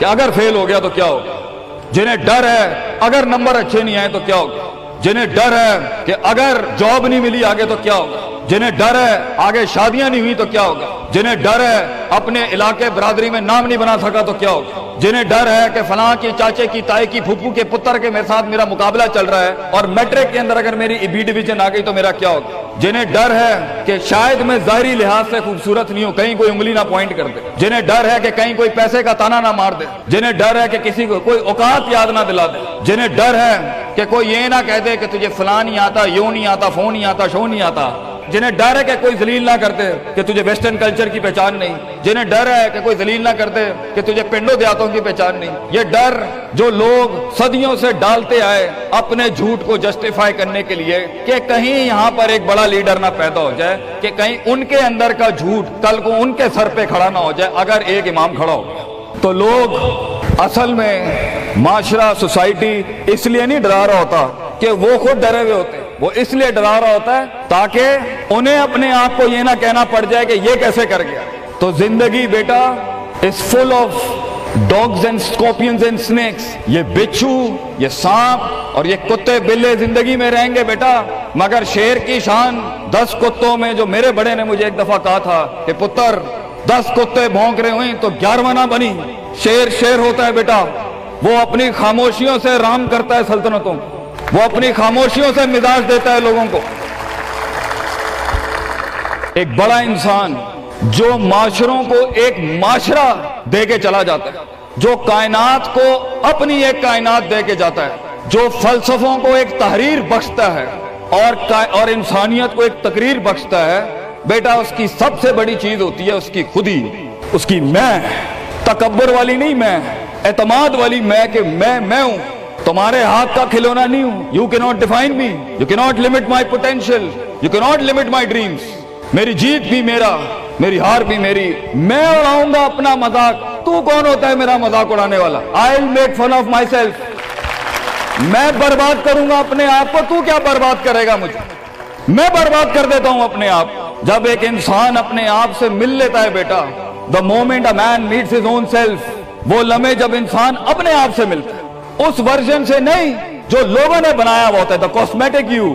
کہ اگر فیل ہو گیا تو کیا ہوگا، جنہیں ڈر ہے اگر نمبر اچھے نہیں آئے تو کیا ہوگا، جنہیں ڈر ہے کہ اگر جاب نہیں ملی آگے تو کیا ہوگا، جنہیں ڈر ہے آگے شادیاں نہیں ہوئی تو کیا ہوگا، جنہیں ڈر ہے اپنے علاقے برادری میں نام نہیں بنا سکا تو کیا ہوگا، جنہیں ڈر ہے کہ فلاں کی چاچے کی تائی کی پھپھو کے پتر کے میرے ساتھ میرا مقابلہ چل رہا ہے اور میٹرک کے اندر اگر میری بی ڈویژن آ گئی تو میرا کیا ہوگا، جنہیں ڈر ہے کہ شاید میں ظاہری لحاظ سے خوبصورت نہیں ہوں، کہیں کوئی انگلی نہ پوائنٹ کر دے، جنہیں ڈر ہے کہ کہیں کوئی پیسے کا تانا نہ مار دے، جنہیں ڈر ہے کہ کسی کو کوئی اوقات یاد نہ دلا دے، جنہیں ڈر ہے کہ کوئی یہ نہ کہہ دے کہ تجھے فلاں نہیں آتا، یوں نہیں آتا، فون نہیں آتا، شو نہیں آتا، جنہیں ڈر ہے کہ کوئی ذلیل نہ کرتے کہ تجھے ویسٹرن کلچر کی پہچان نہیں، جنہیں ڈر ہے کہ کوئی ذلیل نہ کرتے کہ تجھے پنڈوں دیہاتوں کی پہچان نہیں، یہ ڈر جو لوگ صدیوں سے ڈالتے آئے اپنے جھوٹ کو جسٹیفائی کرنے کے لیے کہ کہیں یہاں پر ایک بڑا لیڈر نہ پیدا ہو جائے، کہ کہیں ان کے اندر کا جھوٹ کل کو ان کے سر پہ کھڑا نہ ہو جائے اگر ایک امام کھڑا ہو گیا، تو لوگ اصل میں معاشرہ سوسائٹی اس لیے نہیں ڈرا رہا ہوتا کہ وہ خود ڈرے ہوئے ہوتے، وہ اس لیے ڈرا رہا ہوتا ہے تاکہ انہیں اپنے آپ کو یہ نہ کہنا پڑ جائے کہ یہ کیسے کر گیا۔ تو زندگی بیٹا is full of dogs and scorpions and snakes، یہ بچھو، یہ سانپ اور یہ کتے بلے زندگی میں رہیں گے بیٹا، مگر شیر کی شان 10 کتوں میں، جو میرے بڑے نے مجھے ایک دفعہ کہا تھا کہ پتر 10 کتے بھونک رہے ہوئیں تو 11واں نہ بنی، شیر ہوتا ہے بیٹا، وہ اپنی خاموشیوں سے رام کرتا ہے سلطنتوں، وہ اپنی خاموشیوں سے مزاج دیتا ہے لوگوں کو۔ ایک بڑا انسان جو معاشروں کو ایک معاشرہ دے کے چلا جاتا ہے، جو کائنات کو اپنی ایک کائنات دے کے جاتا ہے، جو فلسفوں کو ایک تحریر بخشتا ہے اور انسانیت کو ایک تقریر بخشتا ہے، بیٹا اس کی سب سے بڑی چیز ہوتی ہے اس کی خودی، اس کی میں، تکبر والی نہیں میں، اعتماد والی میں، کہ میں ہوں، تمہارے ہاتھ کا کھلونا نہیں ہوں، you cannot define me, you cannot limit my potential, you cannot limit my dreams، میری جیت بھی میرا، میری ہار بھی میری، میں اڑاؤں گا اپنا مذاق، تو کون ہوتا ہے میرا مذاق اڑانے والا، I'll make fun of myself، میں برباد کروں گا اپنے آپ کو، تو کیا برباد کرے گا مجھے، میں برباد کر دیتا ہوں اپنے آپ۔ جب ایک انسان اپنے آپ سے مل لیتا ہے بیٹا، the moment a man meets his own self، وہ لمحے جب انسان اپنے آپ سے ملتا ہے، اس ورژن سے نہیں جو لوگوں نے بنایا ہوا ہوتا ہے، the cosmetic you،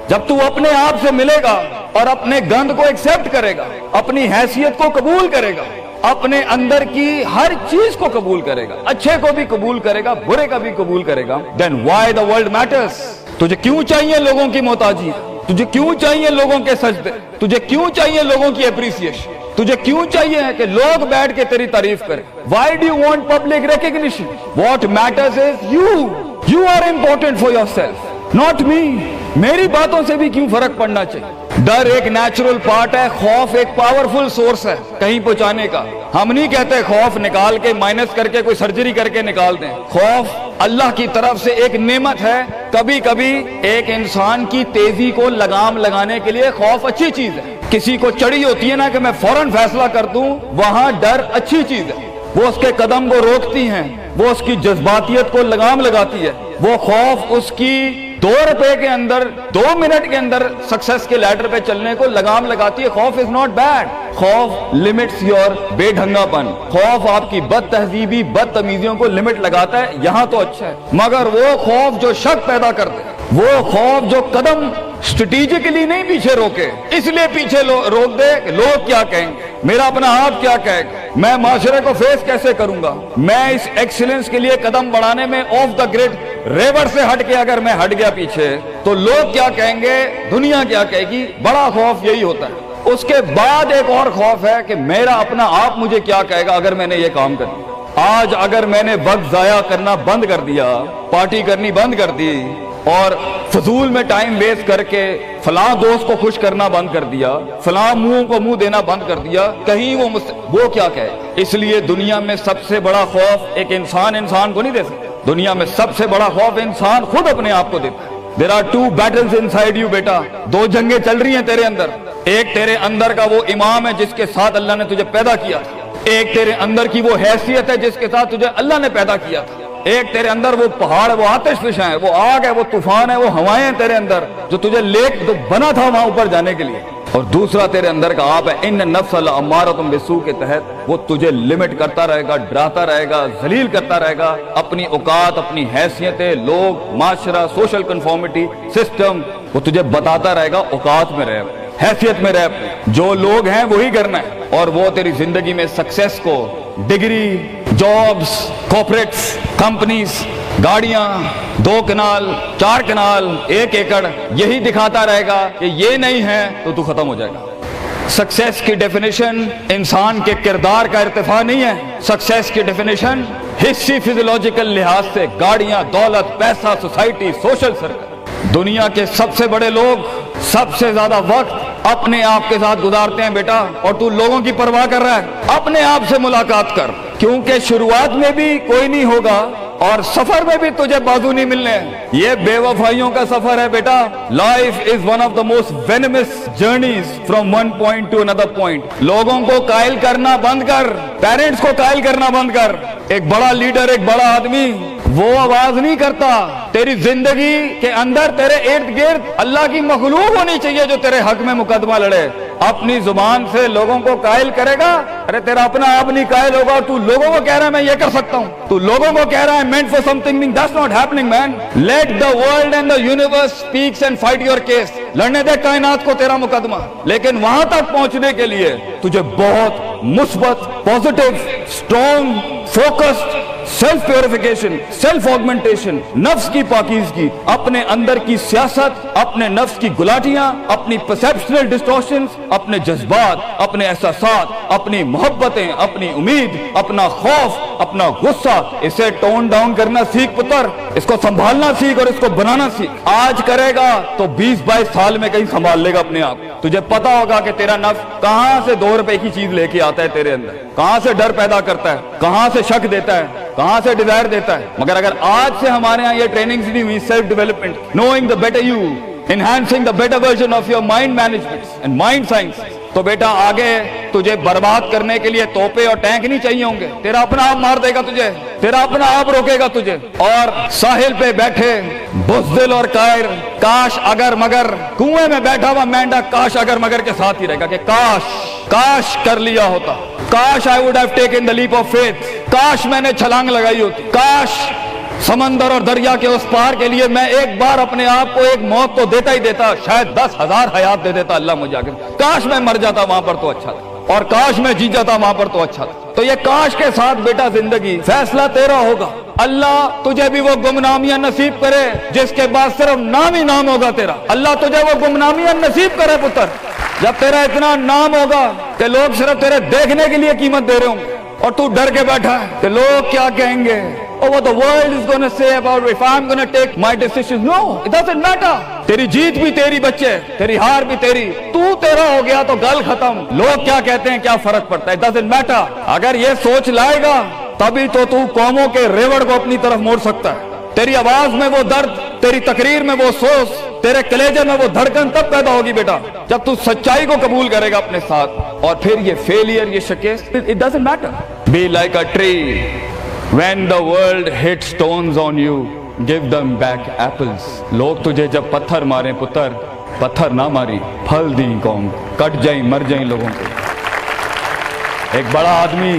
جب تو اپنے آپ سے ملے گا اور اپنے گند کو ایکسپٹ کرے گا، اپنی حیثیت کو قبول کرے گا، اپنے اندر کی ہر چیز کو قبول کرے گا، اچھے کو بھی قبول کرے گا، برے کا بھی قبول کرے گا، then why the world matters، تجھے کیوں چاہیے لوگوں کی محتاجی، تجھے کیوں چاہیے لوگوں کے سجدے، تجھے کیوں چاہیے لوگوں کی اپریسیشن، تجھے کیوں چاہیے کہ لوگ بیٹھ کے تیری تعریف کریں، why do you want public recognition، what matters is you are important for yourself not me، میری باتوں سے بھی کیوں فرق پڑنا چاہیے۔ ڈر ایک نیچرل پارٹ ہے، خوف ایک پاورفل سورس ہے کہیں پہنچانے کا، ہم نہیں کہتے خوف نکال کے مائنس کر کے کوئی سرجری کر کے نکال دیں، خوف اللہ کی طرف سے ایک نعمت ہے، کبھی کبھی ایک انسان کی تیزی کو لگام لگانے کے لیے خوف اچھی چیز ہے، کسی کو چڑی ہوتی ہے نا کہ میں فوراً فیصلہ کر دوں، وہاں ڈر اچھی چیز ہے، وہ اس کے قدم کو روکتی ہیں، وہ اس کی جذباتیت کو لگام لگاتی ہے، وہ خوف اس کی 2 روپے کے اندر 2 منٹ کے اندر سکسس کے لیڈر پہ چلنے کو لگام لگاتی ہے۔ خوف از ناٹ بیڈ، خوف لمٹس یور بے ڈھنگا پن، خوف آپ کی بد تہذیبی بد تمیزیوں کو لمٹ لگاتا ہے، یہاں تو اچھا ہے، مگر وہ خوف جو شک پیدا کرتے ہیں، وہ خوف جو قدم اسٹریٹجکلی نہیں پیچھے روکے، اس لیے پیچھے روک دے کہ لوگ کیا کہیں گے، میرا اپنا آپ کیا کہے گا، میں معاشرے کو فیس کیسے کروں گا، میں اس ایکسیلنس کے لیے قدم بڑھانے میں آف دا گریڈ ریور سے ہٹ کے اگر میں ہٹ گیا پیچھے تو لوگ کیا کہیں گے، دنیا کیا کہے گی، بڑا خوف یہی ہوتا ہے۔ اس کے بعد ایک اور خوف ہے کہ میرا اپنا آپ مجھے کیا کہے گا اگر میں نے یہ کام کر دیا۔ آج اگر میں نے وقت ضائع کرنا بند کر دیا، پارٹی کرنی بند کر دی اور فضول میں ٹائم ویسٹ کر کے فلاں دوست کو خوش کرنا بند کر دیا، فلاں منہ کو منہ دینا بند کر دیا، کہیں وہ کیا کہے۔ اس لیے دنیا میں سب سے بڑا خوف ایک انسان کو نہیں دے سکتا، دنیا میں سب سے بڑا خوف انسان خود اپنے آپ کو دیتا ہے۔ There are 2 battles inside you بیٹا، 2 جنگیں چل رہی ہیں تیرے اندر، ایک تیرے اندر کا وہ امام ہے جس کے ساتھ اللہ نے تجھے پیدا کیا تھا، ایک تیرے اندر کی وہ حیثیت ہے جس کے ساتھ تجھے اللہ نے پیدا کیا تھا، ایک تیرے اندر وہ پہاڑ، وہ آتش فشاں ہے، وہ آگ ہے، وہ طوفان ہے، وہ ہوائیں ہیں تیرے اندر جو تجھے لے بنا تھا وہاں اوپر جانے کے لیے، اور دوسرا تیرے اندر کا آپ ہے ان نفس لامارۃ بالسوء کے تحت وہ تجھے لمٹ کرتا رہے گا، ڈراتا رہے گا، ذلیل کرتا رہے گا، اپنی اوقات، اپنی حیثیتیں، لوگ، معاشرہ، سوشل کنفارمیٹی، سسٹم، وہ تجھے بتاتا رہے گا اوقات میں رہ، حیثیت میں رہ، جو لوگ ہیں وہی کرنا ہے، اور وہ تیری زندگی میں سکسیس کو، ڈگری، جابز، کارپوریٹس، کمپنیز، گاڑیاں، 2 کنال، 4 کنال، 1 ایکڑ، یہی دکھاتا رہے گا کہ یہ نہیں ہے تو ختم ہو جائے گا۔ سکسیس کی ڈیفینیشن انسان کے کردار کا ارتفاع نہیں ہے، سکسیس کی ڈیفینیشن حصی فزیولوجیکل لحاظ سے گاڑیاں، دولت، پیسہ، سوسائٹی، سوشل سرکل۔ دنیا کے سب سے بڑے لوگ سب سے زیادہ وقت اپنے آپ کے ساتھ گزارتے ہیں بیٹا، اور تو لوگوں کی پرواہ کر رہا ہے، اپنے آپ سے ملاقات کر، کیونکہ شروعات میں بھی کوئی نہیں ہوگا اور سفر میں بھی تجھے بازو نہیں ملنے ہیں، یہ بے وفائیوں کا سفر ہے بیٹا۔ Life is one of the most venomous journeys from one point to another point. لوگوں کو قائل کرنا بند کر، پیرنٹس کو قائل کرنا بند کر۔ ایک بڑا لیڈر، ایک بڑا آدمی وہ آواز نہیں کرتا، تیری زندگی کے اندر تیرے ارد گرد اللہ کی مخلوق ہونی چاہیے جو تیرے حق میں مقدمہ لڑے۔ اپنی زبان سے لوگوں کو قائل کرے گا، ارے تیرا اپنا آپ نہیں قائل ہوگا، تو لوگوں کو کہہ رہا ہے میں یہ کر سکتا ہوں، تو لوگوں کو کہہ رہا ہے meant for something that's not happening man. Let the world and the universe speaks and fight your case. لڑنے دے کائنات کو تیرا مقدمہ، لیکن وہاں تک پہنچنے کے لیے تجھے بہت مثبت، positive, strong, focused, self purification, self augmentation, نفس کی پاکیزگی، اپنے اندر کی سیاست، اپنے نفس کی گلاٹیاں، اپنی پرسیپشنل ڈسٹورشنز، اپنے جذبات، اپنے احساسات، اپنی محبتیں، اپنی امید، اپنا خوف، اپنا غصہ، اسے ٹون ڈاؤن کرنا سیکھ پتر، اس کو سنبھالنا سیکھ اور اس کو بنانا سیکھ۔ آج کرے گا تو 20-22 سال میں کہیں سنبھال لے گا اپنے آپ۔ تجھے پتا ہوگا کہ تیرا نفس کہاں سے 2 روپے کی چیز لے کے آتا ہے تیرے اندر، کہاں سے ڈر پیدا کرتا ہے، کہاں سے شک دیتا ہے، کہاں سے ڈیزائر دیتا ہے۔ مگر اگر آج سے ہمارے ہاں یہ ٹریننگز نہیں ہوئی، self development, knowing the better you, enhancing the better version of your mind management and mind science, تو بیٹا آگے تجھے برباد کرنے کے لیے توپے اور ٹینک نہیں چاہیے ہوں گے، تیرا اپنا آپ مار دے گا تجھے، تیرا اپنا آپ روکے گا تجھے۔ اور ساحل پہ بیٹھے بزدل اور قائر، کاش اگر مگر، کنویں میں بیٹھا ہوا مینڈا کاش اگر مگر کے ساتھ ہی رہے گا کہ کاش کر لیا ہوتا، کاش I would have taken the leap of faith، کاش میں نے چھلانگ لگائی ہوتی، کاش سمندر اور دریا کے اس پار کے لیے میں ایک بار اپنے آپ کو ایک موت تو دیتا ہی دیتا، شاید 10,000 حیات دے دیتا اللہ مجھے آگے، کاش میں مر جاتا وہاں پر تو اچھا تھا، اور کاش میں جی جاتا وہاں پر تو اچھا تھا۔ تو یہ کاش کے ساتھ بیٹا زندگی، فیصلہ تیرا ہوگا۔ اللہ تجھے بھی وہ گمنامیاں نصیب کرے جس کے بعد صرف نام ہی نام ہوگا تیرا، اللہ تجھے وہ گمنامیاں نصیب کرے پتر، جب تیرا اتنا نام ہوگا کہ لوگ صرف تیرے دیکھنے کے لیے قیمت دے رہے ہوں گے، اور تو ڈر کے بیٹھا ہے کہ لوگ کیا کہیں گے، or what the world is going to say about if I'm going to take my decisions. No, it doesn't matter. تیری جیت بھی تیری بچے، تیری ہار بھی تیری، تو تیرا ہو گیا تو گل ختم، لوگ کیا کہتے ہیں کیا فرق پڑتا ہے، it doesn't matter۔ اگر یہ سوچ لائے گا تبھی تو قوموں کے ریوڑ کو اپنی طرف موڑ سکتا ہے۔ تیری آواز میں وہ درد، تیری تقریر میں وہ سوز، تیرے کلیجے میں وہ دھڑکن تب پیدا ہوگی بیٹا جب تو سچائی کو قبول کرے گا اپنے ساتھ، اور پھر یہ فیلئر، یہ شکست، it doesn't matter۔ Be like a tree when the world hits stones on you, give them back apples۔ لوگ تجھے جب پتھر ماریں پتر، پتھر نہ ماری، پھل دیں قوم، کٹ جائیں مر جائیں لوگوں کو۔ ایک بڑا آدمی،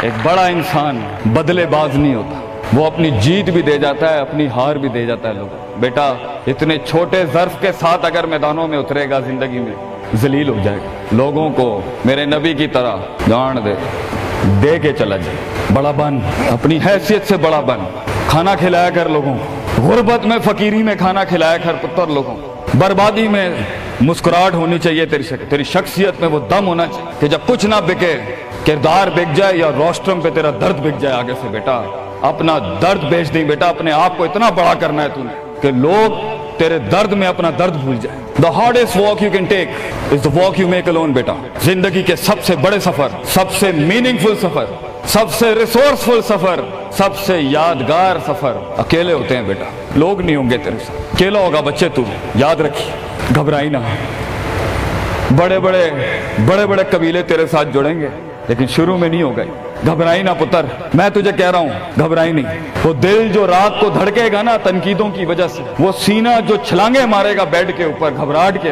ایک بڑا انسان بدلے باز نہیں ہوتا، وہ اپنی جیت بھی دے جاتا ہے، اپنی ہار بھی دے جاتا ہے لوگوں۔ بیٹا اتنے چھوٹے ظرف کے ساتھ اگر میدانوں میں اترے گا زندگی میں، ذلیل ہو جائے گا، لوگوں کو میرے نبی کی طرح جان دے کے چلا جائے، بڑا بن، اپنی حیثیت سے بڑا بن، کھانا کھلایا کر لوگوں کو، غربت میں فقیری میں کھانا کھلایا کر پتر لوگوں کو، بربادی میں مسکراہٹ ہونی چاہیے، تیری شخصیت میں وہ دم ہونا چاہیے کہ جب کچھ نہ بکے، کردار بک جائے یا روسٹرم پہ تیرا درد بک جائے آگے سے، بیٹا اپنا درد بیچ دیں بیٹا، اپنے آپ کو اتنا بڑا کرنا ہے تو نے کہ لوگ تیرے درد میں اپنا درد بھول جائے۔ The hardest walk you can take is the walk you make alone بیٹا۔ زندگی کے سب سے بڑے سفر، سب سے میننگ فل سفر، سب سے ریسورسفل سفر، سب سے یادگار سفر اکیلے ہوتے ہیں بیٹا، لوگ نہیں ہوں گے تیرے ساتھ، اکیلا ہوگا بچے تو، یاد رکھیے، گھبرائی نہ۔ بڑے بڑے قبیلے تیرے ساتھ جڑیں گے لیکن شروع میں نہیں ہو گئے، گھبرائی نہ پتر، میں تجھے کہہ رہا ہوں گھبرائی نہیں۔ وہ دل جو رات کو دھڑکے گا نا تنقیدوں کی وجہ سے، وہ سینہ جو چھلانگے مارے گا بیڈ کے اوپر گھبراہٹ کے،